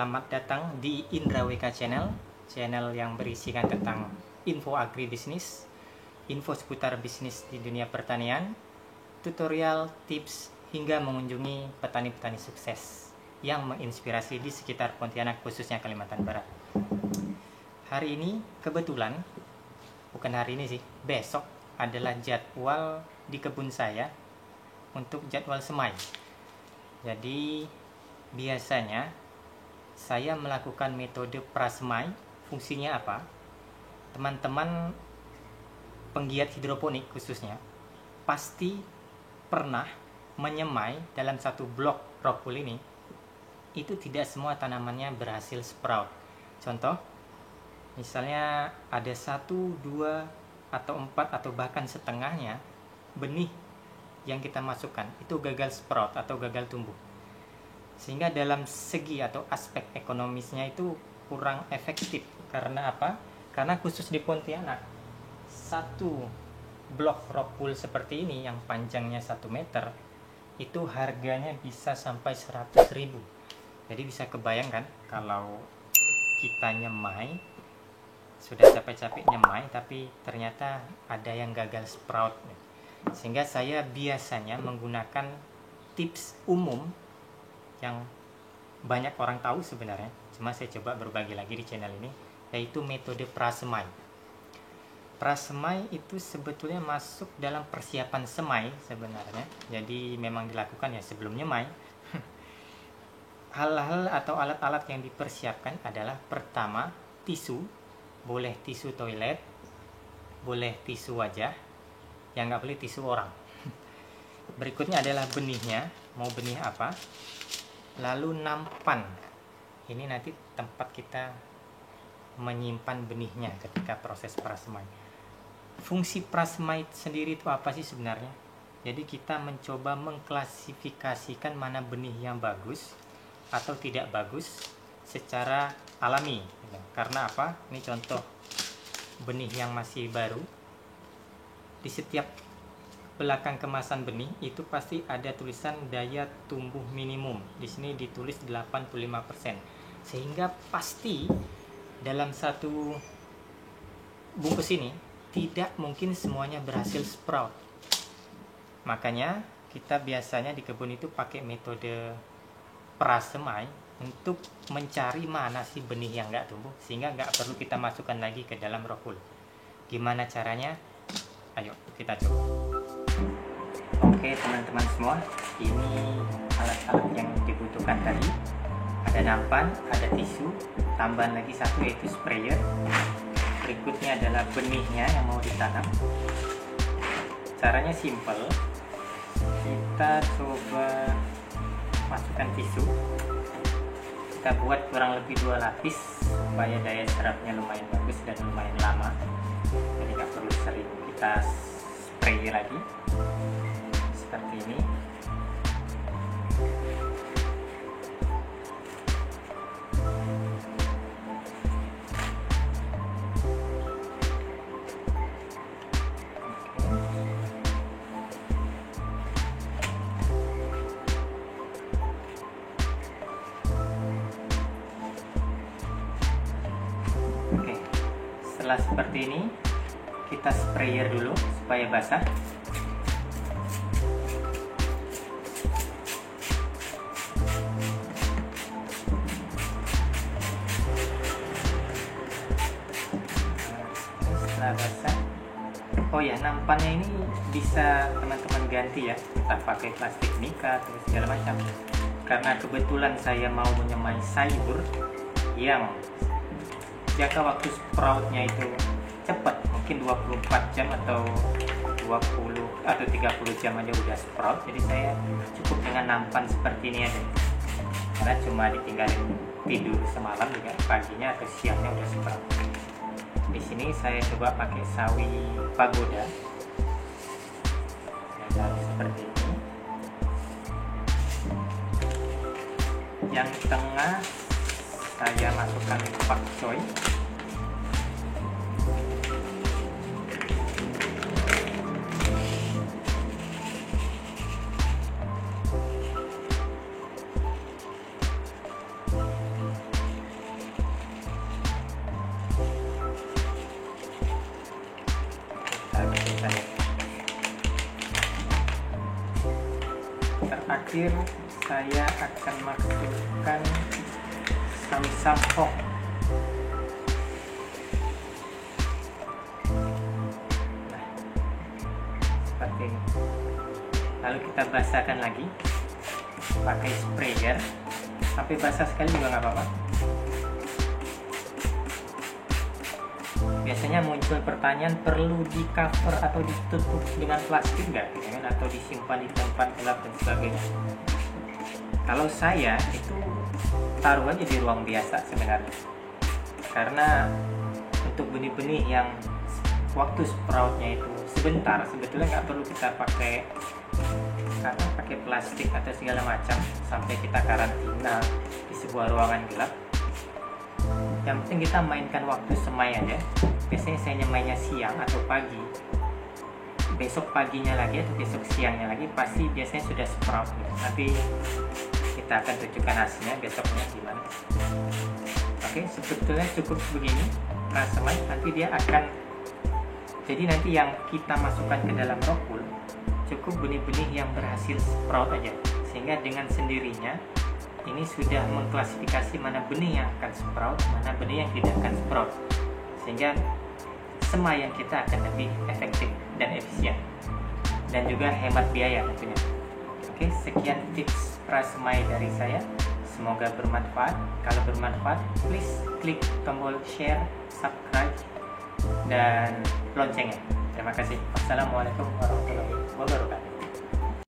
Selamat datang di Indra WK Channel, channel yang berisikan tentang info agribisnis, info seputar bisnis di dunia pertanian, tutorial, tips, hingga mengunjungi petani-petani sukses yang menginspirasi di sekitar Pontianak, khususnya Kalimantan Barat. Hari ini kebetulan, bukan hari ini sih, besok adalah jadwal di kebun saya untuk jadwal semai. Jadi biasanya saya melakukan metode prasemai. Fungsinya apa? Teman-teman penggiat hidroponik khususnya pasti pernah menyemai dalam satu blok rockwool ini. Itu tidak semua tanamannya berhasil sprout. Contoh, misalnya ada 1, 2, atau 4 atau bahkan setengahnya benih yang kita masukkan itu gagal sprout atau gagal tumbuh. Sehingga dalam segi atau aspek ekonomisnya itu kurang efektif. Karena apa? Karena khusus di Pontianak, satu blok rockwool seperti ini yang panjangnya 1 meter itu harganya bisa sampai 100.000. Jadi bisa kebayangkan kalau kita nyemai, sudah capek-capek nyemai tapi ternyata ada yang gagal sprout. Sehingga saya biasanya menggunakan tips umum yang banyak orang tahu sebenarnya, cuma saya coba berbagi lagi di channel ini, yaitu metode prasemai. Prasemai itu sebetulnya masuk dalam persiapan semai sebenarnya, jadi memang dilakukan ya sebelum nyemai. Hal-hal atau alat-alat yang dipersiapkan adalah pertama tisu, boleh tisu toilet, boleh tisu wajah, yang nggak boleh tisu orang. Berikutnya adalah benihnya, mau benih apa. Lalu nampan, ini nanti tempat kita menyimpan benihnya ketika proses prasemai. Fungsi prasemai sendiri itu apa sih sebenarnya? Jadi kita mencoba mengklasifikasikan mana benih yang bagus atau tidak bagus secara alami. Karena apa? Ini contoh benih yang masih baru. Di setiap belakang kemasan benih itu pasti ada tulisan daya tumbuh minimum. Di sini ditulis 85%. Sehingga pasti dalam satu bungkus ini tidak mungkin semuanya berhasil sprout. Makanya kita biasanya di kebun itu pakai metode prasemai untuk mencari mana sih benih yang nggak tumbuh, sehingga nggak perlu kita masukkan lagi ke dalam rockwool. Gimana caranya? Ayo kita coba. Oke teman-teman semua, ini alat-alat yang dibutuhkan tadi. Ada nampan, ada tisu, tambahan lagi satu yaitu sprayer. Berikutnya adalah benihnya yang mau ditanam. Caranya simple. Kita coba masukkan tisu. Kita buat kurang lebih 2 lapis supaya daya serapnya lumayan bagus dan lumayan lama. Jadi nggak perlu sering kita spray lagi. Seperti ini. Oke. Setelah seperti ini, kita sprayer dulu supaya basah. Basah. Oh ya, nampannya ini bisa teman-teman ganti ya, entah pakai plastik mika atau segala macam. Karena kebetulan saya mau menyemai sayur yang jangka waktu sproutnya itu cepat, mungkin 24 jam atau 20 atau 30 jam aja udah sprout. Jadi saya cukup dengan nampan seperti ini aja. Karena cuma ditinggalin tidur semalam juga, paginya atau siangnya udah sprout. Di sini saya coba pakai sawi pagoda. Saya seperti ini. Yang tengah saya masukkan pak choy. kita lihat. Terakhir saya akan masukkan sawi sampok. Nah, seperti ini. Lalu kita basahkan lagi pakai sprayer sampai basah sekali juga nggak apa-apa. Biasanya muncul pertanyaan, perlu di cover atau ditutup dengan plastik nggak, atau disimpan di tempat gelap dan sebagainya. Kalau saya itu taruh aja di ruang biasa sebenarnya, karena untuk benih-benih yang waktu sproutnya itu sebentar, sebetulnya nggak perlu kita pakai plastik atau segala macam sampai kita karantina di sebuah ruangan gelap. Yang penting kita mainkan waktu semai aja. Biasanya saya mainnya siang atau pagi. Besok paginya lagi atau besok siangnya lagi pasti biasanya sudah sprout gitu. Nanti kita akan tunjukkan hasilnya besoknya gimana. Oke, sebetulnya cukup begini semai. Nanti dia akan, jadi nanti yang kita masukkan ke dalam rockwool cukup benih-benih yang berhasil sprout aja, sehingga dengan sendirinya ini sudah mengklasifikasi mana benih yang akan sprout, mana benih yang tidak akan sprout, sehingga semaian kita akan lebih efektif dan efisien dan juga hemat biaya tentunya. Oke, sekian tips prasemai dari saya, semoga bermanfaat. Kalau bermanfaat, please klik tombol share, subscribe, dan loncengnya. Terima kasih. Wassalamualaikum warahmatullahi wabarakatuh.